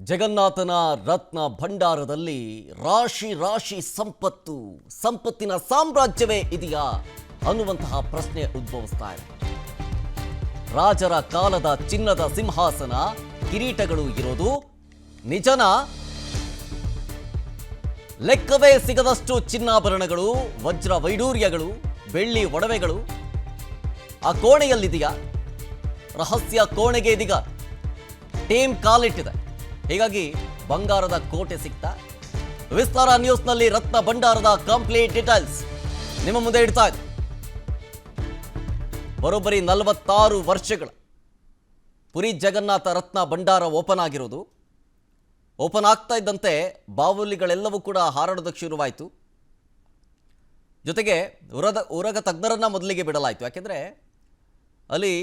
ಜಗನ್ನಾಥನ ರತ್ನ ಭಂಡಾರದಲ್ಲಿ ರಾಶಿ ರಾಶಿ ಸಂಪತ್ತಿನ ಸಾಮ್ರಾಜ್ಯವೇ ಇದೆಯಾ ಅನ್ನುವಂತಹ ಪ್ರಶ್ನೆ ಉದ್ಭವಿಸ್ತಾ ಇದೆ. ರಾಜರ ಕಾಲದ ಚಿನ್ನದ ಸಿಂಹಾಸನ ಕಿರೀಟಗಳು ಇರೋದು ನಿಜನ? ಲೆಕ್ಕವೇ ಸಿಗದಷ್ಟು ಚಿನ್ನಾಭರಣಗಳು, ವಜ್ರ ವೈಡೂರ್ಯಗಳು, ಬೆಳ್ಳಿ ಒಡವೆಗಳು ಆ ಕೋಣೆಯಲ್ಲಿದೆಯಾ? ರಹಸ್ಯ ಕೋಣೆಗೆ ಇದೀಗ ಟೇಮ್ ಕಾಲಿಟ್ಟಿದೆ. ಹೀಗಾಗಿ ಬಂಗಾರದ ಕೋಟೆ ಸಿಗ್ತಾ? ವಿಸ್ತಾರ ನ್ಯೂಸ್ನಲ್ಲಿ ರತ್ನ ಭಂಡಾರದ ಕಂಪ್ಲೀಟ್ ಡೀಟೇಲ್ಸ್ ನಿಮ್ಮ ಮುಂದೆ ಇಡ್ತಾ ಇದೆ. ಬರೋಬ್ಬರಿ 46 ವರ್ಷಗಳ ಪುರಿ ಜಗನ್ನಾಥ ರತ್ನ ಭಂಡಾರ ಓಪನ್ ಆಗಿರೋದು. ಓಪನ್ ಆಗ್ತಾ ಇದ್ದಂತೆ ಬಾವುಲಿಗಳೆಲ್ಲವೂ ಕೂಡ ಹಾರಾಡೋದಕ್ಕೆ ಶುರುವಾಯಿತು. ಜೊತೆಗೆ ಉರಗ ತಜ್ಞರನ್ನ ಮೊದಲಿಗೆ ಬಿಡಲಾಯಿತು. ಯಾಕೆಂದರೆ ಅಲ್ಲಿ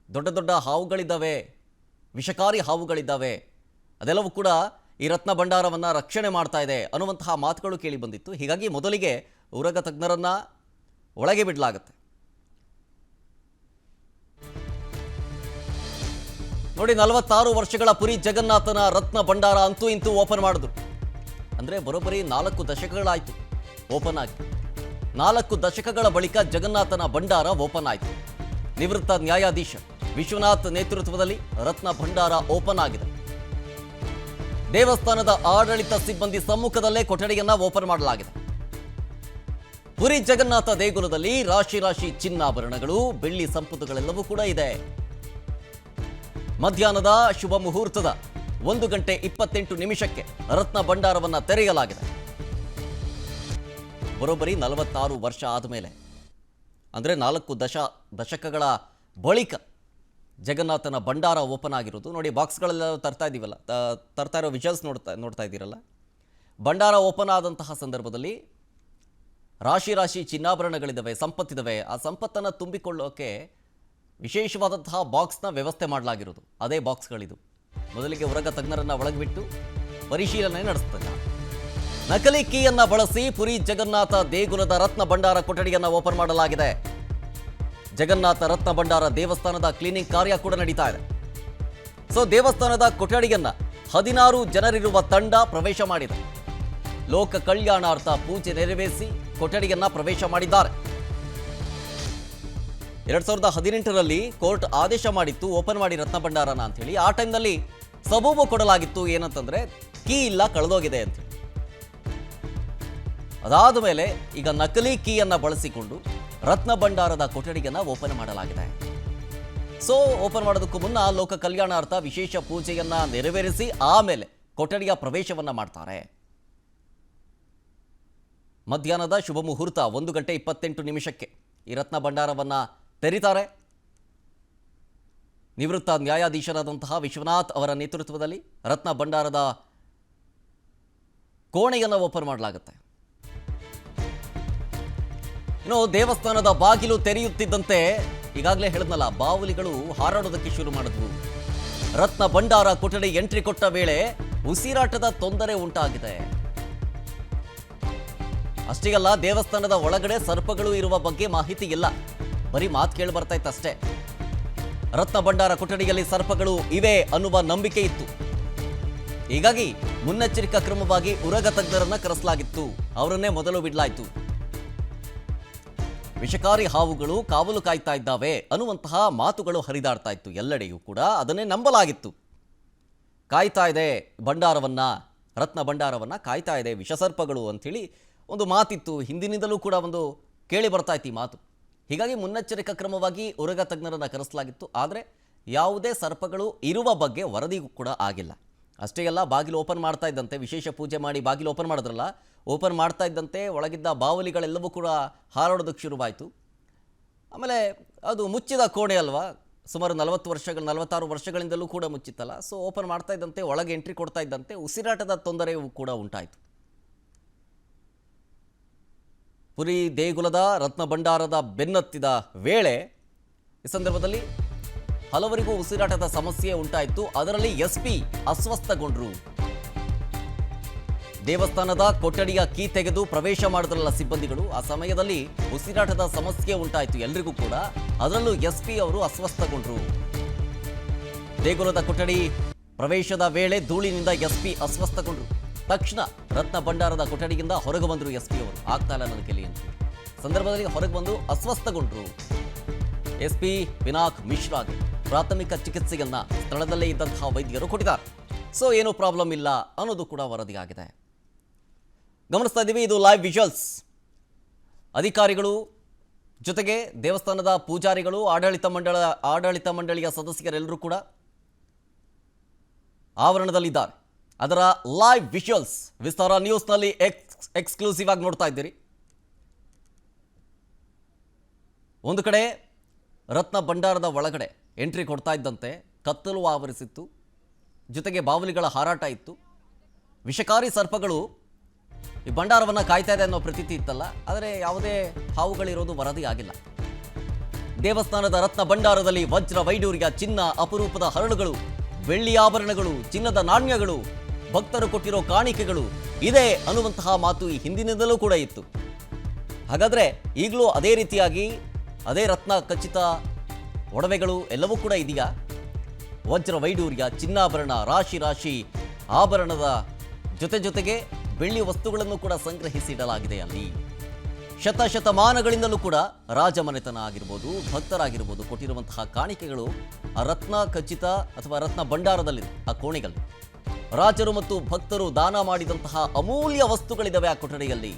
ದೊಡ್ಡ ದೊಡ್ಡ ಹಾವುಗಳಿದ್ದಾವೆ, ವಿಷಕಾರಿ ಹಾವುಗಳಿದ್ದಾವೆ. ಅದೆಲ್ಲವೂ ಕೂಡ ಈ ರತ್ನ ಭಂಡಾರವನ್ನು ರಕ್ಷಣೆ ಮಾಡ್ತಾ ಇದೆ ಅನ್ನುವಂತಹ ಮಾತುಗಳು ಕೇಳಿ ಬಂದಿತ್ತು. ಹೀಗಾಗಿ ಮೊದಲಿಗೆ ಉರಗ ತಜ್ಞರನ್ನ ಒಳಗೆ ಬಿಡಲಾಗುತ್ತೆ. ನೋಡಿ, 46 ವರ್ಷಗಳ ಪುರಿ ಜಗನ್ನಾಥನ ರತ್ನ ಭಂಡಾರ ಅಂತೂ ಇಂತೂ ಓಪನ್ ಮಾಡಿದ್ರು. ಅಂದರೆ ಬರೋಬ್ಬರಿ 4 ದಶಕಗಳಾಯಿತು ಓಪನ್ ಆಗಿ. 4 ದಶಕಗಳ ಬಳಿಕ ಜಗನ್ನಾಥನ ಭಂಡಾರ ಓಪನ್ ಆಯಿತು. ನಿವೃತ್ತ ನ್ಯಾಯಾಧೀಶ ವಿಶ್ವನಾಥ್ ನೇತೃತ್ವದಲ್ಲಿ ರತ್ನ ಭಂಡಾರ ಓಪನ್ ಆಗಿದೆ. ದೇವಸ್ಥಾನದ ಆಡಳಿತ ಸಿಬ್ಬಂದಿ ಸಮ್ಮುಖದಲ್ಲೇ ಕೊಠಡಿಯನ್ನ ಓಪನ್ ಮಾಡಲಾಗಿದೆ. ಪುರಿ ಜಗನ್ನಾಥ ದೇಗುಲದಲ್ಲಿ ರಾಶಿ ರಾಶಿ ಚಿನ್ನಾಭರಣಗಳು, ಬೆಳ್ಳಿ ಸಂಪತ್ತುಗಳೆಲ್ಲವೂ ಕೂಡ ಇದೆ. ಮಧ್ಯಾಹ್ನದ ಶುಭ ಮುಹೂರ್ತದ 1 ಗಂಟೆ 28 ನಿಮಿಷಕ್ಕೆ ರತ್ನ ಭಂಡಾರವನ್ನು ತೆರೆಯಲಾಗಿದೆ. ಬರೋಬ್ಬರಿ 46 ವರ್ಷ ಆದಮೇಲೆ, ಅಂದರೆ 4 ದಶಕಗಳ ಬಳಿಕ ಜಗನ್ನಾಥನ ಭಂಡಾರ ಓಪನ್ ಆಗಿರೋದು. ನೋಡಿ, ಬಾಕ್ಸ್ಗಳೆಲ್ಲ ತರ್ತಾ ಇರೋ ವಿಜುವಲ್ಸ್ ನೋಡ್ತಾ ಇದ್ದೀರಲ್ಲ. ಭಂಡಾರ ಓಪನ್ ಆದಂತಹ ಸಂದರ್ಭದಲ್ಲಿ ರಾಶಿ ರಾಶಿ ಚಿನ್ನಾಭರಣಗಳಿದ್ದಾವೆ, ಸಂಪತ್ತಿದ್ದಾವೆ. ಆ ಸಂಪತ್ತನ್ನು ತುಂಬಿಕೊಳ್ಳೋಕೆ ವಿಶೇಷವಾದಂತಹ ಬಾಕ್ಸ್ನ ವ್ಯವಸ್ಥೆ ಮಾಡಲಾಗಿರೋದು. ಅದೇ ಬಾಕ್ಸ್ಗಳಿದು. ಮೊದಲಿಗೆ ಉರಗ ತಜ್ಞರನ್ನ ಒಳಗಿಬಿಟ್ಟು ಪರಿಶೀಲನೆ ನಡೆಸ್ತಾರೆ. ನಕಲಿ ಕೀಯನ್ನ ಬಳಸಿ ಪುರಿ ಜಗನ್ನಾಥ ದೇಗುಲದ ರತ್ನ ಭಂಡಾರ ಕೊಠಡಿಯನ್ನು ಓಪನ್ ಮಾಡಲಾಗಿದೆ. ಜಗನ್ನಾಥ ರತ್ನ ಭಂಡಾರ ದೇವಸ್ಥಾನದ ಕ್ಲೀನಿಂಗ್ ಕಾರ್ಯ ಕೂಡ ನಡೀತಾ ಇದೆ. ಸೊ ದೇವಸ್ಥಾನದ ಕೊಠಡಿಯನ್ನ 16 ಜನರಿರುವ ತಂಡ ಪ್ರವೇಶ ಮಾಡಿದೆ. ಲೋಕ ಕಲ್ಯಾಣಾರ್ಥ ಪೂಜೆ ನೆರವೇರಿಸಿ ಕೊಠಡಿಯನ್ನ ಪ್ರವೇಶ ಮಾಡಿದ್ದಾರೆ. 2018ರಲ್ಲಿ ಕೋರ್ಟ್ ಆದೇಶ ಮಾಡಿತ್ತು ಓಪನ್ ಮಾಡಿ ರತ್ನ ಭಂಡಾರನ ಅಂತ ಹೇಳಿ. ಆ ಟೈಮ್ನಲ್ಲಿ ಸಬೂಬು ಕೊಡಲಾಗಿತ್ತು, ಏನಂತಂದ್ರೆ ಕೀ ಇಲ್ಲ, ಕಳೆದೋಗಿದೆ ಅಂತ ಹೇಳಿ. ಅದಾದ ಮೇಲೆ ಈಗ ನಕಲಿ ಕೀಯನ್ನ ಬಳಸಿಕೊಂಡು ರತ್ನ ಭಂಡಾರದ ಕೊಠಡಿಯನ್ನ ಓಪನ್ ಮಾಡಲಾಗಿದೆ. ಸೊ ಓಪನ್ ಮಾಡೋದಕ್ಕೂ ಮುನ್ನ ಲೋಕ ಕಲ್ಯಾಣಾರ್ಥ ವಿಶೇಷ ಪೂಜೆಯನ್ನ ನೆರವೇರಿಸಿ ಆಮೇಲೆ ಕೊಠಡಿಯ ಪ್ರವೇಶವನ್ನ ಮಾಡ್ತಾರೆ. ಮಧ್ಯಾಹ್ನದ ಶುಭ ಮುಹೂರ್ತ 1 ಗಂಟೆ 28 ನಿಮಿಷಕ್ಕೆ ಈ ರತ್ನ ಭಂಡಾರವನ್ನ ತೆರೀತಾರೆ. ನಿವೃತ್ತ ನ್ಯಾಯಾಧೀಶರಾದಂತಹ ವಿಶ್ವನಾಥ್ ಅವರ ನೇತೃತ್ವದಲ್ಲಿ ರತ್ನ ಭಂಡಾರದ ಕೋಣೆಯನ್ನು ಓಪನ್ ಮಾಡಲಾಗುತ್ತೆ. ಇನ್ನು ದೇವಸ್ಥಾನದ ಬಾಗಿಲು ತೆರೆಯುತ್ತಿದ್ದಂತೆ ಈಗಾಗಲೇ ಹೇಳಿದ್ನಲ್ಲ, ಬಾವುಲಿಗಳು ಹಾರಾಡೋದಕ್ಕೆ ಶುರು ಮಾಡಿದ್ವು. ರತ್ನ ಭಂಡಾರ ಕೊಠಡಿ ಎಂಟ್ರಿ ಕೊಟ್ಟ ವೇಳೆ ಉಸಿರಾಟದ ತೊಂದರೆ ಉಂಟಾಗಿದೆ. ಅಷ್ಟೇ ಅಲ್ಲ, ದೇವಸ್ಥಾನದ ಒಳಗಡೆ ಸರ್ಪಗಳು ಇರುವ ಬಗ್ಗೆ ಮಾಹಿತಿ ಇಲ್ಲ, ಬರೀ ಮಾತು ಕೇಳಿ ಬರ್ತಾ ಇತ್ತು ಅಷ್ಟೇ. ರತ್ನ ಭಂಡಾರ ಕೊಠಡಿಯಲ್ಲಿ ಸರ್ಪಗಳು ಇವೆ ಅನ್ನುವ ನಂಬಿಕೆ ಇತ್ತು. ಹೀಗಾಗಿ ಮುನ್ನೆಚ್ಚರಿಕಾ ಕ್ರಮವಾಗಿ ಉರಗ ತಜ್ಞರನ್ನ ಕರೆಸಲಾಗಿತ್ತು. ಅವರನ್ನೇ ಮೊದಲು ಬಿಡಲಾಯಿತು. ವಿಷಕಾರಿ ಹಾವುಗಳು ಕಾವಲು ಕಾಯ್ತಾ ಇದ್ದಾವೆ ಅನ್ನುವಂತಹ ಮಾತುಗಳು ಹರಿದಾಡ್ತಾ ಇತ್ತು ಎಲ್ಲೆಡೆಯೂ ಕೂಡ. ಅದನ್ನೇ ನಂಬಲಾಗಿತ್ತು. ಕಾಯ್ತಾ ಇದೆ ಭಂಡಾರವನ್ನ, ರತ್ನ ಭಂಡಾರವನ್ನ ಕಾಯ್ತಾ ಇದೆ ವಿಷಸರ್ಪಗಳು ಅಂಥೇಳಿ ಒಂದು ಮಾತಿತ್ತು. ಹಿಂದಿನಿಂದಲೂ ಕೂಡ ಒಂದು ಕೇಳಿ ಬರ್ತಾ ಇತ್ತು ಈ ಮಾತು. ಹೀಗಾಗಿ ಮುನ್ನೆಚ್ಚರಿಕಾ ಕ್ರಮವಾಗಿ ಉರಗ ತಜ್ಞರನ್ನು ಕರೆಸಲಾಗಿತ್ತು. ಆದರೆ ಯಾವುದೇ ಸರ್ಪಗಳು ಇರುವ ಬಗ್ಗೆ ವರದಿಗೂ ಕೂಡ ಆಗಿಲ್ಲ. ಅಷ್ಟೇ ಅಲ್ಲ, ಬಾಗಿಲು ಓಪನ್ ಮಾಡ್ತಾ ಇದ್ದಂತೆ, ವಿಶೇಷ ಪೂಜೆ ಮಾಡಿ ಬಾಗಿಲು ಓಪನ್ ಮಾಡಿದ್ರಲ್ಲ, ಓಪನ್ ಮಾಡ್ತಾ ಇದ್ದಂತೆ ಒಳಗಿದ್ದ ಬಾವಲಿಗಳೆಲ್ಲವೂ ಕೂಡ ಹಾರಾಡೋದಕ್ಕೆ ಶುರುವಾಯಿತು. ಆಮೇಲೆ ಅದು ಮುಚ್ಚಿದ ಕೋಣೆ ಅಲ್ವಾ, ಸುಮಾರು 46 ವರ್ಷಗಳಿಂದಲೂ ಕೂಡ ಮುಚ್ಚಿತ್ತಲ್ಲ. ಸೊ ಓಪನ್ ಮಾಡ್ತಾ ಇದ್ದಂತೆ, ಒಳಗೆ ಎಂಟ್ರಿ ಕೊಡ್ತಾ ಇದ್ದಂತೆ ಉಸಿರಾಟದ ತೊಂದರೆಯೂ ಕೂಡ ಉಂಟಾಯಿತು. ಪುರಿ ದೇಗುಲದ ರತ್ನ ಭಂಡಾರದ ಬೆನ್ನತ್ತಿದ ವೇಳೆ ಈ ಸಂದರ್ಭದಲ್ಲಿ ಹಲವರಿಗೂ ಉಸಿರಾಟದ ಸಮಸ್ಯೆ ಉಂಟಾಯಿತು. ಅದರಲ್ಲಿ SP ಅಸ್ವಸ್ಥಗೊಂಡ್ರು. ದೇವಸ್ಥಾನದ ಕೊಠಡಿಯ ಕೀ ತೆಗೆದು ಪ್ರವೇಶ ಮಾಡಿದ್ರಲ್ಲ ಸಿಬ್ಬಂದಿಗಳು, ಆ ಸಮಯದಲ್ಲಿ ಉಸಿರಾಟದ ಸಮಸ್ಯೆ ಉಂಟಾಯಿತು ಎಲ್ರಿಗೂ ಕೂಡ. ಅದರಲ್ಲೂ SP ಅವರು ಅಸ್ವಸ್ಥಗೊಂಡ್ರು. ದೇಗುಲದ ಕೊಠಡಿ ಪ್ರವೇಶದ ವೇಳೆ ಧೂಳಿನಿಂದ ಎಸ್ಪಿ ಅಸ್ವಸ್ಥಗೊಂಡರು. ತಕ್ಷಣ ರತ್ನ ಭಂಡಾರದ ಕೊಠಡಿಯಿಂದ ಹೊರಗೆ ಬಂದರು ಎಸ್ಪಿ ಅವರು. ಆಗ್ತಾ ಇಲ್ಲ ನನ್ನ ಕೈಲಿ ಅಂತ ಸಂದರ್ಭದಲ್ಲಿ ಹೊರಗೆ ಬಂದು ಅಸ್ವಸ್ಥಗೊಂಡರು. ಎಸ್ಪಿ ಪಿನಾಕ್ ಮಿಶ್ರಾಗೆ ಪ್ರಾಥಮಿಕ ಚಿಕಿತ್ಸೆಯನ್ನ ಸ್ಥಳದಲ್ಲೇ ಇದ್ದಂತಹ ವೈದ್ಯರು ಕೊಟ್ಟಿದ್ದಾರೆ. ಸೊ ಏನೂ ಪ್ರಾಬ್ಲಮ್ ಇಲ್ಲ ಅನ್ನೋದು ಕೂಡ ವರದಿಯಾಗಿದೆ. ಗಮನಿಸ್ತಾ ಇದ್ದೀವಿ, ಇದು ಲೈವ್ ವಿಜುವಲ್ಸ್. ಅಧಿಕಾರಿಗಳು ಜೊತೆಗೆ ದೇವಸ್ಥಾನದ ಪೂಜಾರಿಗಳು, ಆಡಳಿತ ಮಂಡಳಿಯ ಸದಸ್ಯರೆಲ್ಲರೂ ಕೂಡ ಆವರಣದಲ್ಲಿದ್ದಾರೆ. ಅದರ ಲೈವ್ ವಿಜುವಲ್ಸ್ ವಿಸ್ತಾರ ನ್ಯೂಸ್ನಲ್ಲಿ ಎಕ್ಸ್ಕ್ಲೂಸಿವ್ ಆಗಿ ನೋಡ್ತಾ ಇದ್ದೀರಿ. ಒಂದು ಕಡೆ ರತ್ನ ಭಂಡಾರದ ಒಳಗಡೆ ಎಂಟ್ರಿ ಕೊಡ್ತಾ ಇದ್ದಂತೆ ಕತ್ತಲು ಆವರಿಸಿತ್ತು, ಜೊತೆಗೆ ಬಾವಲಿಗಳ ಹಾರಾಟ ಇತ್ತು. ವಿಷಕಾರಿ ಸರ್ಪಗಳು ಈ ಭಂಡಾರವನ್ನು ಕಾಯ್ತಾ ಇದೆ ಅನ್ನೋ ಪ್ರತೀತಿ ಇತ್ತಲ್ಲ, ಆದರೆ ಯಾವುದೇ ಹಾವುಗಳಿರೋದು ವರದಿ ಆಗಿಲ್ಲ. ದೇವಸ್ಥಾನದ ರತ್ನ ಭಂಡಾರದಲ್ಲಿ ವಜ್ರ ವೈಡೂರ್ಯ, ಚಿನ್ನ, ಅಪರೂಪದ ಹರಳುಗಳು, ಬೆಳ್ಳಿ ಆಭರಣಗಳು, ಚಿನ್ನದ ನಾಣ್ಯಗಳು, ಭಕ್ತರು ಕೊಟ್ಟಿರೋ ಕಾಣಿಕೆಗಳು ಇದೆ ಅನ್ನುವಂತಹ ಮಾತು ಈ ಹಿಂದಿನಿಂದಲೂ ಕೂಡ ಇತ್ತು. ಹಾಗಾದರೆ ಈಗಲೂ ಅದೇ ರೀತಿಯಾಗಿ ಅದೇ ರತ್ನ ಖಚಿತ ಒಡವೆಗಳು ಎಲ್ಲವೂ ಕೂಡ ಇದೆಯಾ? ವಜ್ರ ವೈಡೂರ್ಯ, ಚಿನ್ನಾಭರಣ, ರಾಶಿ ರಾಶಿ ಆಭರಣದ ಜೊತೆಗೆ ಬೆಳ್ಳಿ ವಸ್ತುಗಳನ್ನು ಕೂಡ ಸಂಗ್ರಹಿಸಿಡಲಾಗಿದೆ. ಅಲ್ಲಿ ಶತಮಾನಗಳಿಂದಲೂ ಕೂಡ ರಾಜಮನೆತನ ಆಗಿರ್ಬೋದು, ಭಕ್ತರಾಗಿರ್ಬೋದು ಕೊಟ್ಟಿರುವಂತಹ ಕಾಣಿಕೆಗಳು ಆ ರತ್ನ ಖಚಿತ ಅಥವಾ ರತ್ನ ಭಂಡಾರದಲ್ಲಿದೆ. ಆ ಕೋಣೆಗಳಲ್ಲಿ ರಾಜರು ಮತ್ತು ಭಕ್ತರು ದಾನ ಮಾಡಿದಂತಹ ಅಮೂಲ್ಯ ವಸ್ತುಗಳಿದ್ದಾವೆ ಆ ಕೊಠಡಿಯಲ್ಲಿ.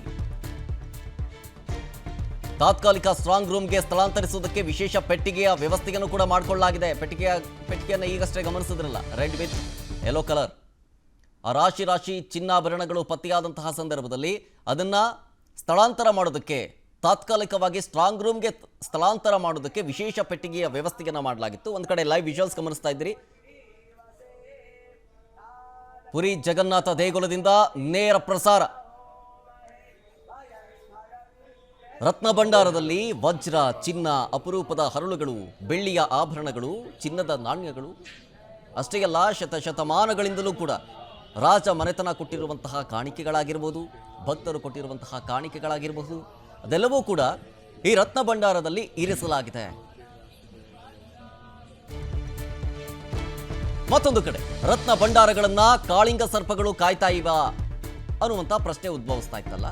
ತಾತ್ಕಾಲಿಕ ಸ್ಟ್ರಾಂಗ್ ರೂಮ್ಗೆ ಸ್ಥಳಾಂತರಿಸುವುದಕ್ಕೆ ವಿಶೇಷ ಪೆಟ್ಟಿಗೆಯ ವ್ಯವಸ್ಥೆಯನ್ನು ಕೂಡ ಮಾಡಿಕೊಳ್ಳಲಾಗಿದೆ. ಪೆಟ್ಟಿಗೆಯನ್ನು ಈಗಷ್ಟೇ ಗಮನಿಸಿದ್ರಲ್ಲ, ರೆಡ್ ವಿತ್ ಯೆಲ್ಲೋ ಕಲರ್. ಆ ರಾಶಿ ಚಿನ್ನಾಭರಣಗಳು ಪತ್ತೆಯಾದಂತಹ ಸಂದರ್ಭದಲ್ಲಿ ಅದನ್ನು ಸ್ಥಳಾಂತರ ಮಾಡೋದಕ್ಕೆ, ತಾತ್ಕಾಲಿಕವಾಗಿ ಸ್ಟ್ರಾಂಗ್ ರೂಮ್ಗೆ ಸ್ಥಳಾಂತರ ಮಾಡೋದಕ್ಕೆ ವಿಶೇಷ ಪೆಟ್ಟಿಗೆಯ ವ್ಯವಸ್ಥೆಯನ್ನು ಮಾಡಲಾಗಿತ್ತು. ಒಂದು ಕಡೆ ಲೈವ್ ವಿಜುವಲ್ಸ್ ಗಮನಿಸ್ತಾ ಇದ್ದೀರಿ. ಪುರಿ ಜಗನ್ನಾಥ ದೇಗುಲದಿಂದ ನೇರ ಪ್ರಸಾರ. ರತ್ನ ಭಂಡಾರದಲ್ಲಿ ವಜ್ರ, ಚಿನ್ನ, ಅಪರೂಪದ ಹರಳುಗಳು, ಬೆಳ್ಳಿಯ ಆಭರಣಗಳು, ಚಿನ್ನದ ನಾಣ್ಯಗಳು ಅಷ್ಟೇ ಅಲ್ಲ, ಶತಮಾನಗಳಿಂದಲೂ ಕೂಡ ರಾಜ ಮನೆತನ ಕೊಟ್ಟಿರುವಂತಹ ಕಾಣಿಕೆಗಳಾಗಿರ್ಬೋದು, ಭಕ್ತರು ಕೊಟ್ಟಿರುವಂತಹ ಕಾಣಿಕೆಗಳಾಗಿರಬಹುದು, ಅದೆಲ್ಲವೂ ಕೂಡ ಈ ರತ್ನ ಭಂಡಾರದಲ್ಲಿ ಇರಿಸಲಾಗಿದೆ. ಮತ್ತೊಂದು ಕಡೆ ರತ್ನ ಭಂಡಾರಗಳನ್ನ ಕಾಳಿಂಗ ಸರ್ಪಗಳು ಕಾಯ್ತಾ ಇವ ಅನ್ನುವಂಥ ಪ್ರಶ್ನೆ ಉದ್ಭವಿಸ್ತಾ ಇತ್ತಲ್ಲ,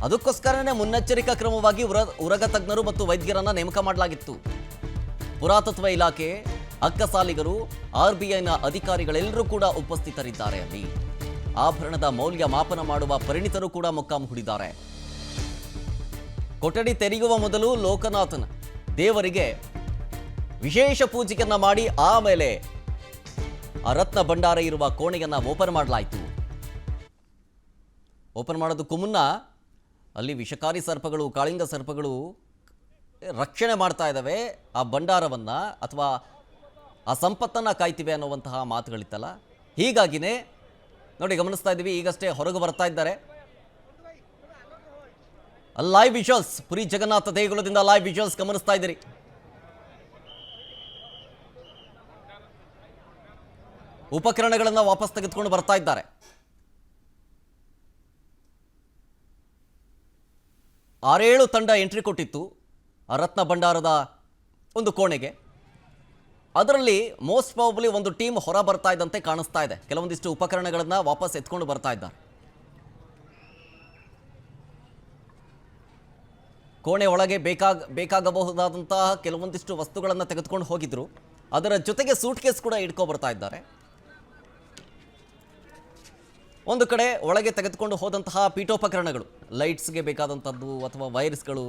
ಅದಕ್ಕೋಸ್ಕರನೇ ಮುನ್ನೆಚ್ಚರಿಕಾ ಕ್ರಮವಾಗಿ ಉರಗ ತಜ್ಞರು ಮತ್ತು ವೈದ್ಯರನ್ನ ನೇಮಕ ಮಾಡಲಾಗಿತ್ತು. ಪುರಾತತ್ವ ಇಲಾಖೆ, ಅಕ್ಕಸಾಲಿಗರು, RBIನ ಅಧಿಕಾರಿಗಳೆಲ್ಲರೂ ಕೂಡ ಉಪಸ್ಥಿತರಿದ್ದಾರೆ. ಅಲ್ಲಿ ಆಭರಣದ ಮೌಲ್ಯ ಮಾಪನ ಮಾಡುವ ಪರಿಣಿತರು ಕೂಡ ಮೊಕ್ಕಾಂ ಹೂಡಿದ್ದಾರೆ. ಕೊಠಡಿ ತೆರೆಯುವ ಮೊದಲು ಲೋಕನಾಥನ ದೇವರಿಗೆ ವಿಶೇಷ ಪೂಜೆಯನ್ನ ಮಾಡಿ ಆಮೇಲೆ ಆ ರತ್ನ ಭಂಡಾರ ಇರುವ ಕೋಣೆಯನ್ನ ಓಪನ್ ಮಾಡಲಾಯಿತು. ಓಪನ್ ಮಾಡೋದಕ್ಕೂ ಮುನ್ನ ಅಲ್ಲಿ ವಿಷಕಾರಿ ಸರ್ಪಗಳು, ಕಾಳಿಂಗ ಸರ್ಪಗಳು ರಕ್ಷಣೆ ಮಾಡ್ತಾ ಇದ್ದಾವೆ ಆ ಭಂಡಾರವನ್ನ, ಅಥವಾ ಆ ಸಂಪತ್ತನ್ನು ಕಾಯ್ತಿವೆ ಅನ್ನುವಂತಹ ಮಾತುಗಳಿತ್ತಲ್ಲ. ಹೀಗಾಗಿನೇ ನೋಡಿ ಗಮನಿಸ್ತಾ ಇದ್ದೀವಿ, ಈಗಷ್ಟೇ ಹೊರಗೆ ಬರ್ತಾ ಇದ್ದಾರೆ. ಲೈವ್ ವಿಜುವಲ್ಸ್, ಪುರಿ ಜಗನ್ನಾಥ ದೇಗುಲದಿಂದ ಲೈವ್ ವಿಜುವಲ್ಸ್ ಗಮನಿಸ್ತಾ ಇದ್ದೀರಿ. ಉಪಕರಣಗಳನ್ನು ವಾಪಸ್ ತೆಗೆದುಕೊಂಡು ಬರ್ತಾ ಇದ್ದಾರೆ. ಆರೇಳು ತಂಡ ಎಂಟ್ರಿ ಕೊಟ್ಟಿತ್ತು ಆ ರತ್ನ ಭಂಡಾರದ ಒಂದು ಕೋಣೆಗೆ. ಅದರಲ್ಲಿ ಮೋಸ್ಟ್ ಪ್ರಾಬಬ್ಲಿ ಒಂದು ಟೀಮ್ ಹೊರ ಬರ್ತಾ ಇದ್ದಂತೆ ಕಾಣಿಸ್ತಾ ಇದೆ. ಕೆಲವೊಂದಿಷ್ಟು ಉಪಕರಣಗಳನ್ನು ವಾಪಸ್ ಎತ್ಕೊಂಡು ಬರ್ತಾ ಇದ್ದಾರೆ. ಕೋಣೆ ಒಳಗೆ ಬೇಕಾಗಬಹುದಾದಂತಹ ಕೆಲವೊಂದಿಷ್ಟು ವಸ್ತುಗಳನ್ನು ತೆಗೆದುಕೊಂಡು ಹೋಗಿದ್ರು. ಅದರ ಜೊತೆಗೆ ಸೂಟ್ ಕೇಸ್ ಕೂಡ ಇಟ್ಕೊ ಬರ್ತಾ ಇದ್ದಾರೆ. ಒಂದು ಕಡೆ ಒಳಗೆ ತೆಗೆದುಕೊಂಡು ಹೋದಂತಹ ಪೀಠೋಪಕರಣಗಳು, ಲೈಟ್ಸ್ಗೆ ಬೇಕಾದಂಥದ್ದು ಅಥವಾ ವೈರ್ಸ್ಗಳು,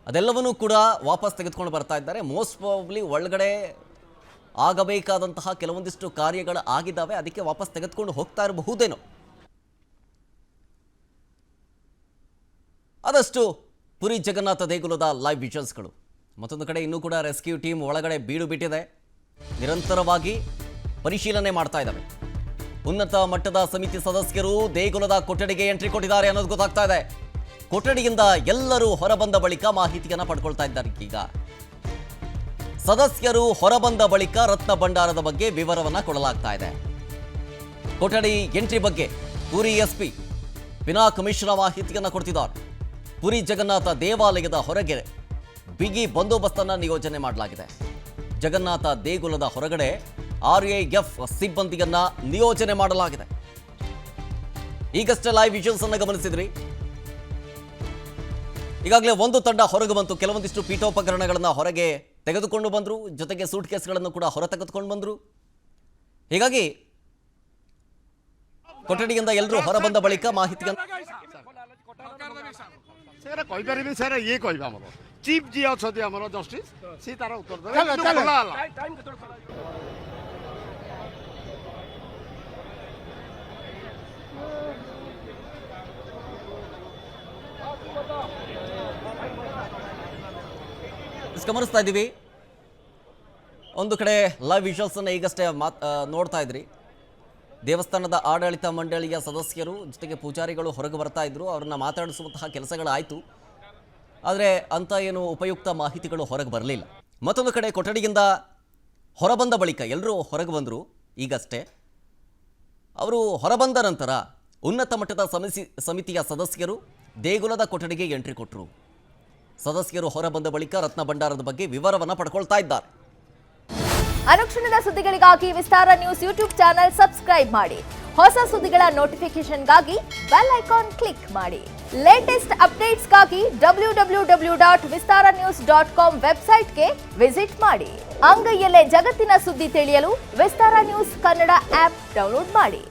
ಅದೆಲ್ಲವನ್ನೂ ಕೂಡ ವಾಪಸ್ ತೆಗೆದುಕೊಂಡು ಬರ್ತಾ ಇದ್ದಾರೆ. ಮೋಸ್ಟ್ ಪ್ರಾಬಬ್ಲಿ ಒಳಗಡೆ ಆಗಬೇಕಾದಂತಹ ಕೆಲವೊಂದಿಷ್ಟು ಕಾರ್ಯಗಳು ಆಗಿದ್ದಾವೆ, ಅದಕ್ಕೆ ವಾಪಸ್ ತೆಗೆದುಕೊಂಡು ಹೋಗ್ತಾ ಇರಬಹುದೇನೋ. ಅದಷ್ಟು ಪುರಿ ಜಗನ್ನಾಥ ದೇಗುಲದ ಲೈವ್ ವಿಜುವಲ್ಸ್ಗಳು. ಮತ್ತೊಂದು ಕಡೆ ಇನ್ನೂ ಕೂಡ ರೆಸ್ಕ್ಯೂ ಟೀಮ್ ಒಳಗಡೆ ಬೀಡು ಬಿಟ್ಟಿದೆ, ನಿರಂತರವಾಗಿ ಪರಿಶೀಲನೆ ಮಾಡ್ತಾ ಇದ್ದಾವೆ. ಉನ್ನತ ಮಟ್ಟದ ಸಮಿತಿ ಸದಸ್ಯರು ದೇಗುಲದ ಕೊಠಡಿಗೆ ಎಂಟ್ರಿ ಕೊಟ್ಟಿದ್ದಾರೆ ಅನ್ನೋದು ಗೊತ್ತಾಗ್ತಾ ಇದೆ. ಕೊಠಡಿಯಿಂದ ಎಲ್ಲರೂ ಹೊರಬಂದ ಬಳಿಕ ಮಾಹಿತಿಯನ್ನು ಪಡ್ಕೊಳ್ತಾ ಇದ್ದಾರೆ. ಈಗ ಸದಸ್ಯರು ಹೊರಬಂದ ಬಳಿಕ ರತ್ನ ಭಂಡಾರದ ಬಗ್ಗೆ ವಿವರವನ್ನ ಕೊಡಲಾಗ್ತಾ ಇದೆ. ಕೊಠಡಿ ಎಂಟ್ರಿ ಬಗ್ಗೆ ಪುರಿ ಎಸ್ಪಿ ಪಿನಾಕ್ ಮಿಶ್ರಾ ಮಾಹಿತಿಯನ್ನು ಕೊಡ್ತಿದ್ದಾರೆ. ಪುರಿ ಜಗನ್ನಾಥ ದೇವಾಲಯದ ಹೊರಗೆ ಬಿಗಿ ಬಂದೋಬಸ್ತನ್ನು ನಿಯೋಜನೆ ಮಾಡಲಾಗಿದೆ. ಜಗನ್ನಾಥ ದೇಗುಲದ ಹೊರಗಡೆ RAF ಸಿಬ್ಬಂದಿಯನ್ನ ನಿಯೋಜನೆ ಮಾಡಲಾಗಿದೆ. ಈಗಷ್ಟೇ ಲೈವ್ ವಿಜುವಲ್ಸ್ ಅನ್ನು ಗಮನಿಸಿದ್ರಿ. ಈಗಾಗಲೇ ಒಂದು ತಂಡ ಹೊರಗೆ ಬಂತು. ಕೆಲವೊಂದಿಷ್ಟು ಪೀಠೋಪಕರಣಗಳನ್ನು ಹೊರಗೆ ತೆಗೆದುಕೊಂಡು ಬಂದರು, ಜೊತೆಗೆ ಸೂಟ್ ಕೇಸ್ಗಳನ್ನು ಕೂಡ ಹೊರ ತೆಗೆದುಕೊಂಡು ಬಂದರು. ಹೀಗಾಗಿ ಕೊಠಡಿಯಿಂದ ಎಲ್ಲರೂ ಹೊರ ಬಂದ ಬಳಿಕ ಮಾಹಿತಿಯನ್ನು चीफ जी अच्छा जस्टिस सी तार उत्तर ಗಮನಿಸ್ತಾ ಇದ್ದೀವಿ. ಒಂದು ಕಡೆ ಲೈವ್ ವಿಜುವಲ್ಸ್ ಅನ್ನು ಈಗಷ್ಟೇ ನೋಡ್ತಾ ಇದ್ರಿ. ದೇವಸ್ಥಾನದ ಆಡಳಿತ ಮಂಡಳಿಯ ಸದಸ್ಯರು ಜೊತೆಗೆ ಪೂಜಾರಿಗಳು ಹೊರಗೆ ಬರ್ತಾ ಇದ್ರು. ಅವ್ರನ್ನ ಮಾತಾಡಿಸುವಂತಹ ಕೆಲಸಗಳಾಯಿತು. ಆದರೆ ಅಂಥ ಏನು ಉಪಯುಕ್ತ ಮಾಹಿತಿಗಳು ಹೊರಗೆ ಬರಲಿಲ್ಲ. ಮತ್ತೊಂದು ಕಡೆ ಕೊಠಡಿಯಿಂದ ಹೊರಬಂದ ಬಳಿಕ ಎಲ್ಲರೂ ಹೊರಗೆ ಬಂದರು. ಈಗಷ್ಟೇ ಅವರು ಹೊರಬಂದ ನಂತರ ಉನ್ನತ ಮಟ್ಟದ ಸಮಿತಿಯ ಸದಸ್ಯರು ದೇಗುಲದ ಕೊಠಡಿಗೆ ಎಂಟ್ರಿ ಕೊಟ್ಟರು. ಸದಸ್ಯರು ಹೊರಬಂದ ಬಳಿಕ ರತ್ನ ಭಂಡಾರದ ಬಗ್ಗೆ ವಿವರವನ್ನು ಪಡ್ಕೊಳ್ತಾ ಇದ್ದಾರೆ. ಅನುಕ್ಷಣದ ಸುದ್ದಿಗಳಿಗಾಗಿ ವಿಸ್ತಾರ ನ್ಯೂಸ್ ಯೂಟ್ಯೂಬ್ ಚಾನೆಲ್ ಸಬ್ಸ್ಕ್ರೈಬ್ ಮಾಡಿ. ಹೊಸ ಸುದ್ದಿಗಳ ನೋಟಿಫಿಕೇಶನ್ಗಾಗಿ ಬೆಲ್ ಐಕಾನ್ ಕ್ಲಿಕ್ ಮಾಡಿ. ಲೇಟೆಸ್ಟ್ ಅಪ್ಡೇಟ್ಸ್ಗಾಗಿ www.vistaranews.com ವೆಬ್ಸೈಟ್ಗೆ ವಿಸಿಟ್ ಮಾಡಿ. ಅಂಗೈಯಲ್ಲೇ ಜಗತ್ತಿನ ಸುದ್ದಿ ತಿಳಿಯಲು ವಿಸ್ತಾರ ನ್ಯೂಸ್ ಕನ್ನಡ ಆಪ್ ಡೌನ್ಲೋಡ್ ಮಾಡಿ.